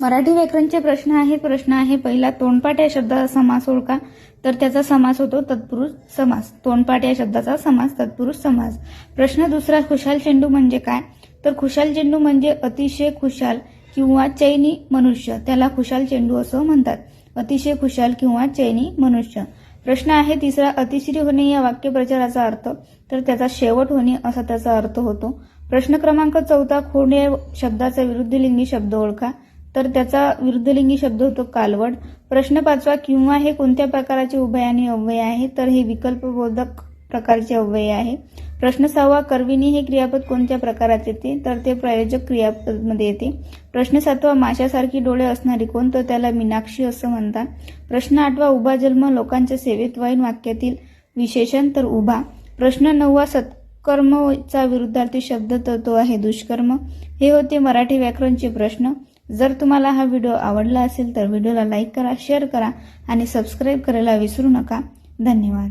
मराठी व्याकरणचे प्रश्न आहे पहिला, तोंडपाठ या शब्दाचा समास ओळखा. तर त्याचा समास होतो तत्पुरुष समास. तोंडपाठ या शब्दाचा समास तत्पुरुष समास. प्रश्न दुसरा, खुशाल चेंडू म्हणजे काय? तर खुशाल चेंडू म्हणजे अतिशय खुशाल किंवा चैनी मनुष्य, त्याला खुशाल चेंडू असं म्हणतात. अतिशय खुशाल किंवा चैनी मनुष्य. प्रश्न आहे तिसरा, अतिश्री होणे या वाक्यप्रचाराचा अर्थ. तर त्याचा शेवट होणे असा त्याचा अर्थ होतो. प्रश्न क्रमांक चौथा, खोड या शब्दाचा विरुद्धलिंगी शब्द ओळखा. तर त्याचा विरुद्धलिंगी शब्द होतो कालवड. प्रश्न पाचवा, किंवा हे कोणत्या प्रकारचे उभय आणि अव्यय आहे? तर हे विकल्पबोधक प्रकारचे अव्यय आहे. प्रश्न सहावा, करविणी हे क्रियापद कोणत्या प्रकारात येते? तर ते प्रयोजक क्रियापद मध्ये येते. प्रश्न सातवा, माशासारखी डोळे असणारी कोण? तर त्याला मीनाक्षी असं म्हणतात. प्रश्न आठवा, उभा जन्म लोकांच्या सेवेत वाईन वाक्यातील विशेषण. तर उभा. प्रश्न नववा, सत्कर्मचा विरुद्धार्थी शब्द. तर तो आहे दुष्कर्म. हे होते मराठी व्याकरणचे प्रश्न. जर तुम्हाला हा व्हिडिओ आवडला असेल तर व्हिडिओला लाईक करा, शेअर करा आणि सबस्क्राईब करायला विसरू नका. धन्यवाद.